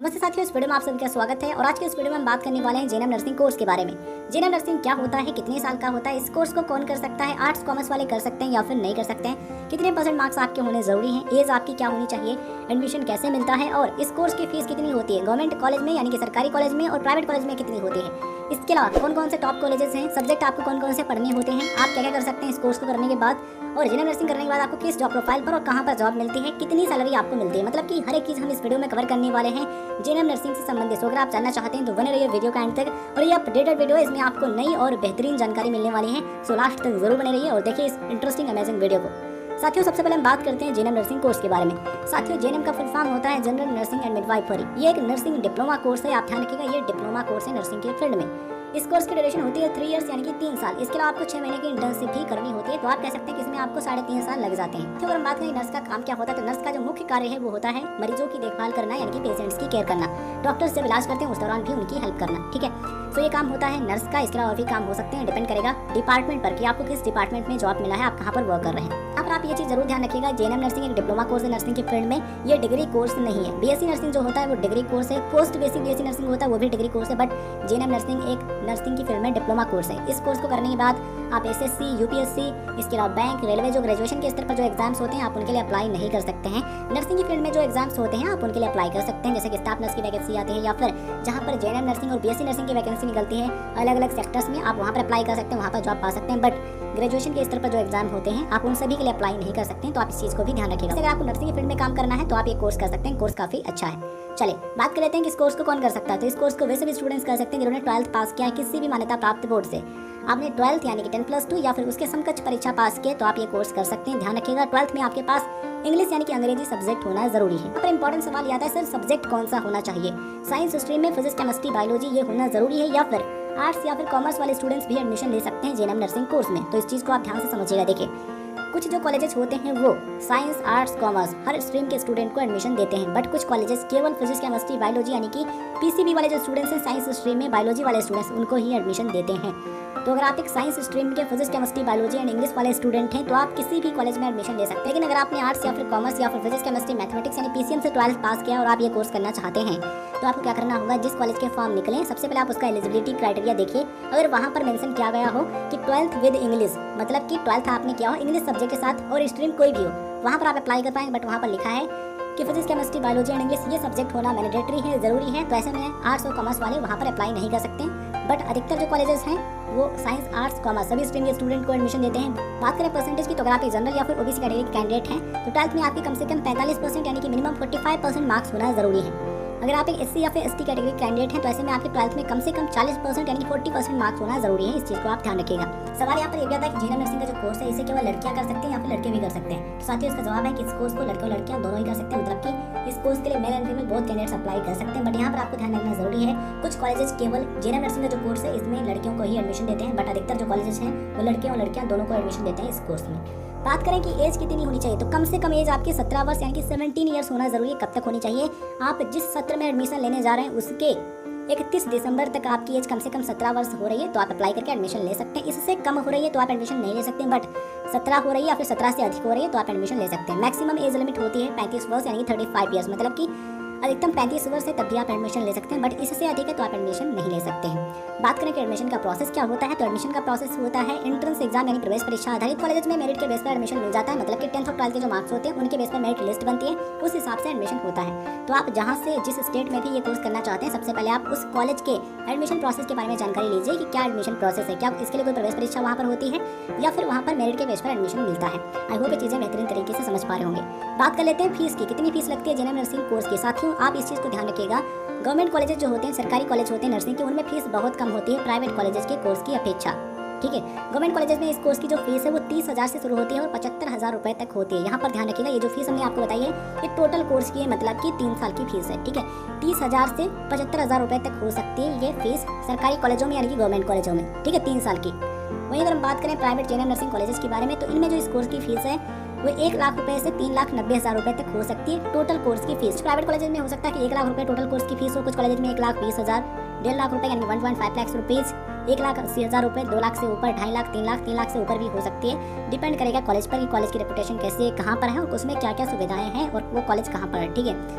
नमस्ते साथियों, इस वीडियो में आप सभी का स्वागत है। और आज के इस वीडियो में हम बात करने वाले हैं जेएनएम नर्सिंग कोर्स के बारे में। जेएनएम नर्सिंग क्या होता है, कितने साल का होता है, इस कोर्स को कौन कर सकता है, आर्ट्स कॉमर्स वाले कर सकते हैं या फिर नहीं कर सकते हैं, कितने % मार्क्स आपके होने जरूरी हैं, एज आपकी क्या होनी चाहिए, एडमिशन कैसे मिलता है और इस कोर्स की फीस कितनी होती है गवर्नमेंट कॉलेज में यानी कि सरकारी कॉलेज में और प्राइवेट कॉलेज में कितनी होती है। इसके अलावा कौन कौन से टॉप कॉलेजेस हैं, सब्जेक्ट आपको कौन कौन से पढ़ने होते हैं, आप क्या क्या कर सकते हैं इस कोर्स को करने के बाद, और जेएनएम नर्सिंग करने के बाद आपको किस जॉब प्रोफाइल पर और कहां पर जॉब मिलती है, कितनी सैलरी आपको मिलती है, मतलब कि हर एक चीज हम इस वीडियो में कवर करने वाले हैं जेएनएम नर्सिंग से संबंधित। अगर आप जानना चाहते हैं तो बने रहिए वीडियो का एंड तक। और ये अपडेटेड वीडियो है, इसमें आपको नई और बेहतरीन जानकारी मिलने वाली है, सो लास्ट तक जरूर बने रहिए और देखिए इस इंटरेस्टिंग अमेजिंग वीडियो को। साथियों, सबसे पहले हम बात करते हैं जेएनएम नर्सिंग कोर्स के बारे में। साथियों, जेएनएम का फुल फॉर्म होता है जनरल नर्सिंग एंड मिडवाइफरी। ये एक नर्सिंग डिप्लोमा कोर्स है, आप ध्यान रखिएगा, ये डिप्लोमा कोर्स है नर्सिंग के फील्ड में। इस कोर्स की ड्यूरेशन होती है 3 इयर्स यानी कि 3 साल। इसके अलावा आपको 6 महीने की इंटर्नशिप भी करनी होती है, तो आप कह सकते हैं कि इसमें आपको 3.5 साल लग जाते हैं। तो अगर हम बात करें नर्स का काम क्या होता है, तो नर्स का जो मुख्य कार्य है वो होता है मरीजों की देखभाल करना यानी कि पेशेंट्स की केयर करना। डॉक्टर्स जब इलाज करते हैं उस दौरान भी उनकी हेल्प करना, ठीक है। तो ये काम होता है नर्स का। इसके अलावा और भी काम हो सकते हैं, डिपेंड करेगा डिपार्टमेंट पर कि आपको किस डिपार्टमेंट में जॉब मिला है, आप कहाँ पर वर्क कर रहे हैं। यहाँ पर आप ये चीज जरूर ध्यान रखिएगा, जेएनएम नर्सिंग एक डिप्लोमा कोर्स है नर्सिंग के फील्ड में, ये डिग्री कोर्स नहीं है। बीएससी नर्सिंग जो होता है वो डिग्री कोर्स है, पोस्ट बेसिक बीएससी नर्सिंग होता है वो भी डिग्री कोर्स है, बट जेएनएम नर्सिंग एक नर्सिंग की फील्ड में डिप्लोमा कोर्स है। इस कोर्स को करने के बाद आप एसएससी, यूपीएससी, इसके अलावा बैंक, रेलवे जो ग्रेजुएशन के स्तर पर जो एग्जाम्स होते हैं आप उनके लिए अप्लाई नहीं कर सकते हैं। नर्सिंग की फील्ड में जो एग्जाम्स होते हैं आप उनके लिए अप्लाई कर सकते हैं, जैसे कि स्टाफ नर्स की वैकेंसी आती है या फिर जहाँ पर जेएनएम नर्सिंग और बीएससी नर्सिंग की वैकेंसी निकलती है अलग अलग सेक्टर्स में, आप वहाँ पर अप्लाई कर सकते हैं, वहाँ पर जॉब पा सकते हैं। बट ग्रेजुएशन के स्तर पर जो एग्जाम होते हैं आप उन सभी के लिए अप्लाई नहीं कर सकते हैं, तो आप इस चीज को भी ध्यान रखिएगा। अगर आपको नर्सिंग की फील्ड में काम करना है तो आप ये कोर्स कर सकते हैं, कोर्स काफी अच्छा है। चलिए बात कर लेते हैं कि इस कोर्स को कौन कर सकता है। तो इस कोर्स को वैसे भी स्टूडेंट्स कर सकते हैं जिन्होंने 12th पास किया है किसी भी मान्यता प्राप्त बोर्ड से। आपने 12th यानी कि 10+2 या फिर उसके समकक्ष परीक्षा पास किए तो आप ये कोर्स कर सकते हैं। ध्यान रखिएगा 12th में आपके पास इंग्लिश यानी कि अंग्रेजी सब्जेक्ट होना जरूरी है। यहाँ पर इंपॉर्टेंट सवाल याद है, सर सब्जेक्ट कौन सा होना चाहिए, साइंस स्ट्रीम में फिजिक्स, केमिस्ट्री, बायोलॉजी ये होना जरूरी है या फिर आर्ट्स या फिर कॉमर्स वाले स्टूडेंट्स भी एडमिशन ले सकते हैं जेएनएम नर्सिंग कोर्स में। तो इस चीज को आप ध्यान से समझिएगा। देखिए कुछ जो कॉलेजेस होते हैं वो साइंस, आर्ट्स, कॉमर्स हर स्ट्रीम के स्टूडेंट को एडमिशन देते हैं, बट कुछ कॉलेजेस केवल फिजिक्स, केमिस्ट्री, बायोलॉजी यानी कि पीसीबी वाले जो स्टूडेंट्स हैं साइंस स्ट्रीम में, बायोलॉजी वाले स्टूडेंट्स उनको ही एडमिशन देते हैं। तो अगर आप एक साइंस स्ट्रीम के physics, chemistry, biology and English वाले स्टूडेंट हैं तो आप किसी भी कॉलेज में एडमिशन ले सकते हैं। लेकिन अगर आपने आर्ट्स या फिर कॉमर्स या फिर फिजिक्स, केमिस्ट्री, मैथमेटिक्स यानी पीसीएम से 12th पास किया और आप ये कोर्स करना चाहते हैं तो आपको क्या करना होगा, जिस कॉलेज के फॉर्म निकले सबसे पहले आप उसका एलिजिबिलिटी क्राइटेरिया देखिए। अगर वहाँ पर मेंशन किया गया हो कि 12th विद इंग्लिश, मतलब कि 12th आपने किया हो इंग्लिश सब्जेक्ट के साथ और स्ट्रीम कोई भी हो, वहाँ पर आप अप्लाई कर पाएंगे। बट वहाँ पर लिखा है कि physics, chemistry, biology and English ये सब्जेक्ट होना मैंडेटरी है, जरूरी है, तो ऐसे में आर्ट्स और कॉमर्स वाले वहाँ पर अप्लाई नहीं कर सकते। बट अधिकतर जो कॉलेजेस हैं वो साइंस, आर्ट्स, कॉमर्स सभी स्ट्रीम के स्टूडेंट को एडमिशन देते हैं। बात करें परसेंटेज की तो अगर आप एक जनरल या फिर ओबीसी कैटेगरी के कैंडिडेट हैं तो 12th में आपके कम से कम 45% यानी कि मिनिमम 45% मार्क्स होना जरूरी है। अगर आप एक एससी या फिर एसटी कैटेगरी कैंडिडेट हैं तो ऐसे में आपके 12th में कम से कम 40% यानी कि 40% मार्क्स होना जरूरी है। इस चीज को आप ध्यान रखिएगा। सवाल यहाँ पर ये भी आता है कि जेएनएम नर्सिंग का जो कोर्स है इसे केवल लड़कियां कर सकते हैं या फिर लड़के भी कर सकते हैं। तो साथियों इसका जवाब है कि इस कोर्स को लड़के और लड़कियां दोनों ही कर सकते हैं, मतलब कि इस कोर्स के लिए मेल एंड फीमेल बहुत कैंडिडेट्स अप्लाई कर सकते हैं। बट यहाँ पर आपको ध्यान रखना जरूरी है, कुछ कॉलेजेस केवल जेएनएम नर्सिंग का जो कोर्स है इसमें लड़कियों को ही एडमिशन देते हैं, बट अधिकतर जो कॉलेजेस हैं वो लड़के और लड़कियां दोनों को एडमिशन देते हैं इस कोर्स में। बात करें कि एज कितनी होनी चाहिए तो कम से कम एज आपकी 17 वर्ष यानी कि 17 ईयर्स होना जरूरी है। कब तक होनी चाहिए, आप जिस सत्र में एडमिशन लेने जा रहे हैं उसके 31 दिसंबर तक आपकी एज कम से कम 17 वर्ष हो रही है तो आप अप्लाई करके एडमिशन ले सकते हैं। इससे कम हो रही है तो आप एडमिशन नहीं ले सकते, बट 17 हो रही है या फिर 17 से अधिक हो रही है तो आप एडमिशन ले सकते हैं। मैक्सिमम एज लिमिट होती है 35 वर्ष यानी कि 35 ईयर्स, मतलब कि अधिकतम 35 वर्ष है तब भी आप एडमिशन ले सकते हैं, बट इससे अधिक है तो आप एडमिशन नहीं ले सकते हैं। बात करें कि एडमिशन का प्रोसेस क्या होता है, तो एडमिशन का प्रोसेस होता है एंट्रेंस एग्जाम यानी प्रवेश परीक्षा आधारित। कॉलेज में मेरिट के बेस पर एडमिशन मिल जाता है, मतलब कि 10th और 12th के जो मार्क्स होते हैं उनके बेस पर मेरिट लिस्ट बनती है, उस हिसाब से एडमिशन होता है। तो आप जहाँ से जिस स्टेट में भी ये कोर्स करना चाहते हैं सबसे पहले आप उस कॉलेज के एडमिशन प्रोसेस के बारे में जानकारी लीजिए कि क्या एडमिशन प्रोसेस है, क्या इसके लिए कोई प्रवेश परीक्षा वहाँ पर होती है या फिर वहाँ पर मेरिट के बेस पर एडमिशन मिलता है। आई होप ये चीज़ें बेहतरीन तरीके से समझ पा रहे होंगे। बात कर लेते हैं फीस की, कितनी फीस लगती है जेएनएम नर्सिंग कोर्स की। साथियों आप इस चीज़ को ध्यान रखिएगा, गवर्नमेंट कॉलेजेस जो होते हैं, सरकारी कॉलेज होते हैं नर्सिंग के, उनमें फीस बहुत कम होती है प्राइवेट कॉलेजेस के कोर्स की अपेक्षा, ठीक है। गवर्नमेंट कॉलेजेस में इस कोर्स की जो फीस है वो 30,000 से शुरू होती है और 75,000 रुपए तक होती है। यहाँ पर ध्यान रखिएगा, ये जो फीस हमने आपको बताई है ये टोटल कोर्स की है, मतलब कि 3 साल की फीस है, ठीक है। 30,000 से 75,000 रुपए तक हो सकती है ये फीस सरकारी कॉलेजों में यानी कि गवर्नमेंट कॉलेजों में, ठीक है, 3 साल की। वहीं अगर हम बात करें प्राइवेट जेएनएम नर्सिंग कॉलेजेस के बारे में तो इनमें जो इस कोर्स की फीस है वो 1 लाख रुपए से 3,90,000 रुपए तक हो सकती है टोटल कोर्स की फीस। प्राइवेट कॉलेज में हो सकता है कि 1 लाख रुपए टोटल कोर्स की फीस हो, कुछ कॉलेज में 1,20,000, 1.5 लाख रुपए यानी 1.5 लाख रुपीज़, 1,80,000 रुपए, 2 लाख से ऊपर, 2.5 लाख, 3 लाख से ऊपर भी हो सकती है। डिपेंड करेगा कॉलेज पर कि कॉलेज की रेपुटेशन कैसी है, कहाँ पर है और उसमें क्या क्या सुविधाएं हैं और वो कॉलेज कहाँ पर है। ठीक है,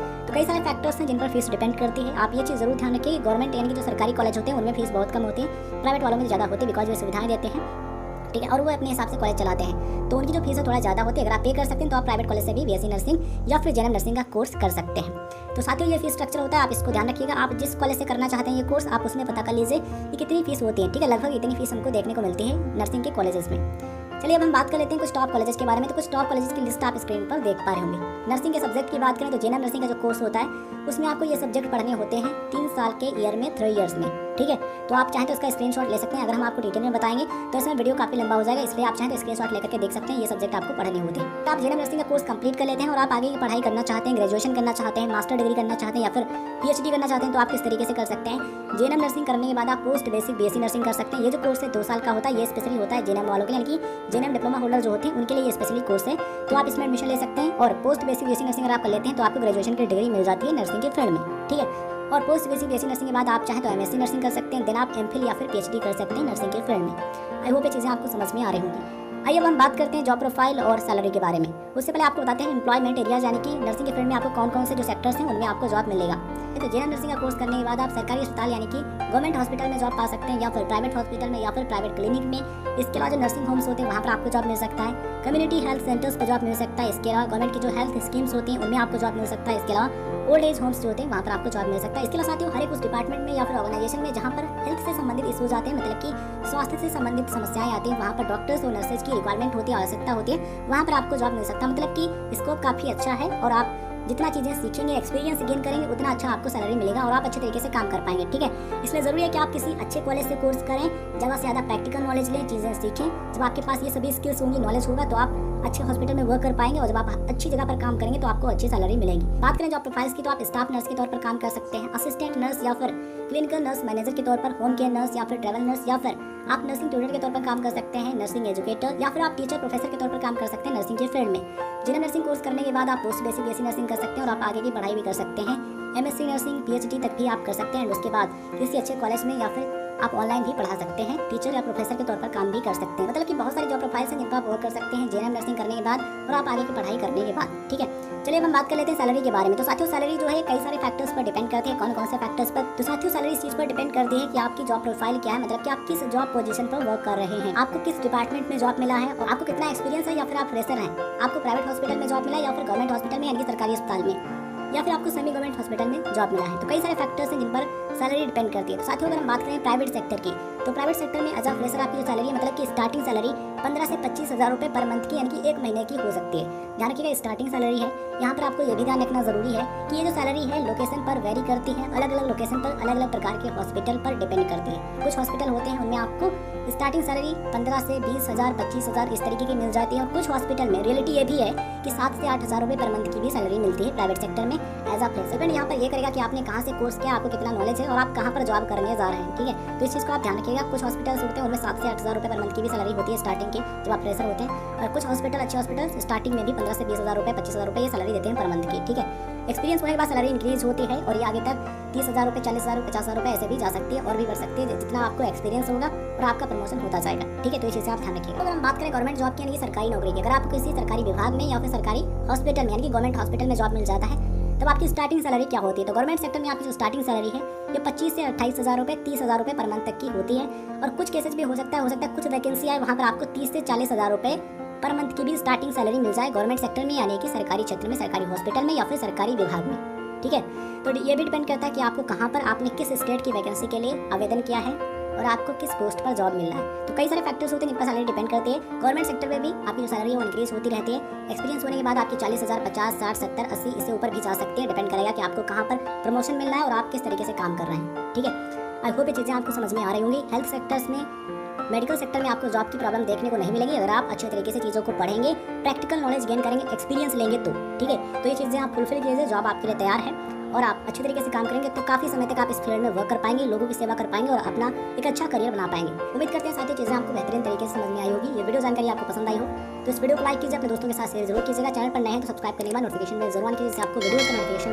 तो कई सारे फैक्टर्स हैं जिन पर फीस डिपेंड करती है। आप ये चीज़ जरूर ध्यान रखिए, गवर्नमेंट यानी कि जो सरकारी कॉलेज होते हैं उनमें फीस बहुत कम होती है, प्राइवेट वालों में ज़्यादा होती है बिकॉज वे सुविधाएं देते हैं। ठीक है, और वो अपने हिसाब से कॉलेज चलाते हैं, तो उनकी जो फीस है थोड़ा ज़्यादा होती है। अगर आप पे कर सकते हैं तो आप प्राइवेट कॉलेज से भी बीएससी नर्सिंग या फिर जेएनएम नर्सिंग का कोर्स कर सकते हैं। तो साथियों ये फीस स्ट्रक्चर होता है, आप इसको ध्यान रखिएगा। आप जिस कॉलेज से करना चाहते हैं ये कोर्स, आप उसमें पता कर लीजिए कि कितनी फीस होती है। ठीक है, लगभग इतनी फीस हमको देखने को मिलती है नर्सिंग के कॉलेजेस में। चलिए अब हम बात कर लेते हैं कुछ टॉप कॉलेजेस के बारे में। तो कुछ टॉप कॉलेजेस की लिस्ट आप स्क्रीन पर देख पा रहे होंगे। नर्सिंग के सब्जेक्ट की बात करें तो जेएनएम नर्सिंग का जो कोर्स होता है उसमें आपको ये सब्जेक्ट पढ़ने होते हैं 3 साल के ईयर में, 3 इयर्स में। ठीक है, तो आप चाहें तो इसका स्क्रीनशॉट ले सकते हैं। अगर हम आपको डिटेल में बताएंगे तो इसमें वीडियो काफी लंबा हो जाएगा, इसलिए आप चाहें तो स्क्रीनशॉट लेकर के देख सकते हैं। ये सब्जेक्ट आपको पढ़ने होते हैं। तो आप जेएनएम नर्सिंग का कोर्स कंप्लीट कर लेते हैं और आप आगे की पढ़ाई करना चाहते हैं, ग्रेजुएशन करना चाहते हैं, मास्टर डिग्री करना चाहते हैं या फिर पीएचडी करना चाहते हैं, तो आप किस तरीके से कर सकते हैं। जेएनएम नर्सिंग करने के बाद आप पोस्ट बेसिक बीएससी नर्सिंग कर सकते हैं। ये जो कोर्स है 2 साल का होता है, ये स्पेशली होता है जेएनएम वालों के लिए, यानी कि जेएनएम डिप्लोमा होल्डर जो होते हैं उनके लिए ये स्पेशली कोर्स है। तो आप इसमें एडमिशन ले सकते हैं और पोस्ट बेसिक बीएससी नर्सिंग अगर आप कर लेते हैं तो आपको ग्रेजुएशन की डिग्री मिल जाती है नर्सिंग के फील्ड में। ठीक है, और पोस्ट बेसिक बीएससी नर्सिंग के बाद आप चाहें तो एमएससी नर्सिंग कर सकते हैं, देन आप एमफिल या फिर पीएचडी कर सकते हैं नर्सिंग के फील्ड में। आई होप ये चीज़ें आपको समझ में आ रही होंगी। आइए अब हम बात करते हैं जॉब प्रोफाइल और सैलरी के बारे में। उससे पहले आपको बताते हैं एम्प्लॉयमेंट एरियाज, यानी कि नर्सिंग के फील्ड में आपको कौन कौन से जो सेक्टर्स हैं उनमें आपको जॉब मिलेगा। तो जेएनएम नर्सिंग का कोर्स करने के बाद आप सरकारी अस्पताल यानी कि गवर्नमेंट हॉस्पिटल में जॉब पा सकते हैं या फिर प्राइवेट हॉस्पिटल में या फिर प्राइवेट क्लिनिक में। इसके अलावा जो नर्सिंग होम्स होते हैं वहाँ पर आपको जॉब मिल सकता है। कम्युनिटी हेल्थ सेंटर्स पर जॉब मिल सकता है। इसके अलावा गवर्नमेंट की जो हेल्थ स्कीम्स होती हैं उनमें आपको जॉब मिल सकता है। इसके अलावा ओल्ड एज होम्स जो होते हैं वहाँ पर आपको जॉब मिल सकता है। इसके अलावा साथियों हर एक उस डिपार्टमेंट में या फिर ऑर्गेनाइजेशन में जहाँ पर हेल्थ से संबंधित इशूज आते हैं, मतलब कि स्वास्थ्य से संबंधित समस्याएं आती हैं, वहाँ पर डॉक्टर्स और नर्सेज की रिक्वायरमेंट होती है, आवश्यकता होती है, वहाँ पर आपको जॉब मिल सकता है। मतलब कि स्कोप काफ़ी अच्छा है और आप जितना चीज़ें सीखेंगे, एक्सपीरियंस गेन करेंगे, उतना अच्छा आपको सैलरी मिलेगा और आप अच्छे तरीके से काम कर पाएंगे। ठीक है, इसलिए ज़रूरी है कि आप किसी अच्छे कॉलेज से कोर्स करें, ज़्यादा से ज़्यादा प्रैक्टिकल नॉलेज लें, चीज़ें सीखें। जब आपके पास ये सभी स्किल्स होंगी, नॉलेज होगा, तो आप अच्छे हॉस्पिटल में वर्क कर पाएंगे और जब आप अच्छी जगह पर काम करेंगे तो आपको अच्छी सैलरी मिलेगी। बात करें जॉब प्रोफाइल्स की तो आप स्टाफ नर्स के तौर पर काम कर सकते हैं, असिस्टेंट नर्स या फिर क्लिनिकल नर्स मैनेजर के तौर पर, होम केयर नर्स या फिर ट्रैवल नर्स, या फिर आप नर्सिंग ट्यूटर के तौर पर काम कर सकते हैं, नर्सिंग एजुकेटर, या फिर आप टीचर प्रोफेसर के तौर पर काम कर सकते हैं नर्सिंग के फील्ड में। जेएनएम नर्सिंग कोर्स करने के बाद आप पोस्ट बेसिक बीएससी नर्सिंग कर सकते हैं और आप आगे की पढ़ाई भी कर सकते हैं। एमएससी नर्सिंग पीएचडी तक भी आप कर सकते हैं। उसके बाद किसी अच्छे कॉलेज में या फिर आप ऑनलाइन भी पढ़ा सकते हैं, टीचर या प्रोफेसर के तौर पर काम भी कर सकते हैं। मतलब कि बहुत सारी जॉब प्रोफाइल्स हैं जिन पर आप वर्क कर सकते हैं जेएनएम नर्सिंग करने के बाद और आप आगे की पढ़ाई करने के बाद। ठीक है, चलिए अब हम बात कर लेते हैं सैलरी के बारे में। तो साथियों सैलरी जो है कई सारे फैक्टर्स पर डिपेंड करती है। कौन कौन से फैक्टर्स पर? तो साथियों सैलरी इस चीज पर डिपेंड करती है कि आपकी जॉब प्रोफाइल क्या है, मतलब कि आप किस जॉब पोजीशन पर वर्क कर रहे हैं, आपको किस डिपार्टमेंट में जॉब मिला है और आपको कितना एक्सपीरियंस है, या फिर आप फ्रेशर हैं, आपको प्राइवेट हॉस्पिटल में जॉब मिला है या फिर गवर्नमेंट हॉस्पिटल में यानी कि सरकारी अस्पताल में, या फिर आपको सेमी गवर्नमेंट हॉस्पिटल में जॉब मिला है। तो कई सारे फैक्टर्स हैं जिन पर सैलरी डिपेंड करती है। तो साथियों अगर हम बात करें प्राइवेट सेक्टर की, तो प्राइवेट सेक्टर में एज अ फ्रेशर आपकी जो सैलरी है, मतलब कि स्टार्टिंग सैलरी 15 से 25,000 रुपये पर मंथ की, यानी कि 1 महीने की हो सकती है। ध्यान रखिएगा स्टार्टिंग सैलरी है। यहाँ पर आपको ये भी ध्यान रखना जरूरी है कि ये जो सैलरी है लोकेशन पर वेरी करती है, अलग अलग लोकेशन पर अलग अलग प्रकार के हॉस्पिटल पर डिपेंड करती है। कुछ हॉस्पिटल होते हैं उनमें आपको स्टार्टिंग सैलरी 15 से 20,000 25,000 इस तरीके की मिल जाती है और कुछ हॉस्पिटल में रियलिटी ये भी है कि 7 से 8,000 रुपये पर मंथ की भी सैलरी मिलती है प्राइवेट सेक्टर में एज अ फ्रेशर। यहाँ पर ये करेगा कि आपने कहाँ से कोर्स किया, आपको कितना नॉलेज है और आप कहाँ पर जॉब करने जा रहे हैं। ठीक है, तो इस चीज़ को आप ध्यान रखिएगा। कुछ हॉस्पिटल्स होते हैं उनमें 7 से 8,000 रुपये पर मंथ की भी सैलरी होती है स्टार्टिंग की जब आप फ्रेशर होते हैं, और कुछ हॉस्पिटल अच्छे हॉस्पिटल स्टार्टिंग में भी 15 से 20,000 रुपये 25,000 रुपये ये सैलरी देते हैं पर मंथ की। ठीक है, एक्सपीरियंस होने के बाद सैलरी इंक्रीज होती है और ये आगे तक 30,000 रुपये 40,000 रुपये 50,000 रुपये ऐसे भी जा सकती है और भी बढ़ सकती है जितना आपको एक्सपीरियंस होगा और आपका प्रमोशन होता जाएगा। ठीक है, तो इस चीज़ से आप ध्यान रखिएगा। अगर हम बात करें गवर्नमेंट जॉब की यानी कि सरकारी नौकरी की, अगर आपको किसी सरकारी विभाग में या फिर सरकारी हॉस्पिटल में यानी कि गवर्नमेंट हॉस्पिटल में जॉब मिल जाता है तब आपकी स्टार्टिंग सैलरी क्या होती है? तो गवर्नमेंट सेक्टर में आपकी जो स्टार्टिंग सैलरी है ये 25 से 28,000 रुपये 30,000 रुपये पर मंथ तक की होती है और कुछ केसेज भी हो सकता है कुछ वैकेंसी है वहाँ पर आपको 30 से 40,000 रुपये पर मंथ की भी स्टार्टिंग सैलरी मिल जाए गवर्नमेंट सेक्टर में, यानी कि सरकारी क्षेत्र में, सरकारी हॉस्पिटल में या फिर सरकारी विभाग में। ठीक है, तो ये भी डिपेंड करता है कि आपको कहाँ पर, आपने किस स्टेट की वैकेंसी के लिए आवेदन किया है और आपको किस पोस्ट पर जॉब मिल रहा है। तो कई सारे फैक्टर्स होते हैं जिन पर सैलरी डिपेंड करती है। गवर्नमेंट सेक्टर में भी आपकी जो सैलरी है वो इंक्रीज होती रहती है। एक्सपीरियंस होने के बाद आपकी 40,000 50 60 70 80 इससे ऊपर भी जा सकती है। डिपेंड करेगा कि आपको कहाँ पर प्रमोशन मिल रहा है और आप किस तरीके से काम कर रहे हैं। ठीक है, आई होप ये चीज़ें आपको समझ में आ रही होंगी। हेल्थ सेक्टर्स में मेडिकल सेक्टर में आपको जॉब की प्रॉब्लम देखने को नहीं मिलेगी अगर आप अच्छे तरीके से चीज़ों को पढ़ेंगे, प्रैक्टिकल नॉलेज गेन करेंगे, एक्सपीरियंस लेंगे तो। ठीक है, तो ये चीज़ें आप फुलफिल कीजिए, जॉब आपके लिए तैयार है और आप अच्छे तरीके से काम करेंगे तो काफ़ी समय तक आप इस फील्ड में वर्क कर पाएंगे, लोगों की सेवा कर पाएंगे और अपना एक अच्छा करियर बना पाएंगे। उम्मीद करते हैं सारी चीज़ें आपको बेहतरीन तरीके से समझ में आई होगी। ये वीडियो जानकारी आपको पसंद आई हो तो इस वीडियो को लाइक कीजिए, अपने दोस्तों के साथ शेयर जरूर कीजिएगा। चैनल पर नए हैं तो सब्सक्राइब करने के बाद नोटिफिकेशन बेल जरूर ऑन कीजिए, जिससे आपको वीडियो का नोटिफिकेशन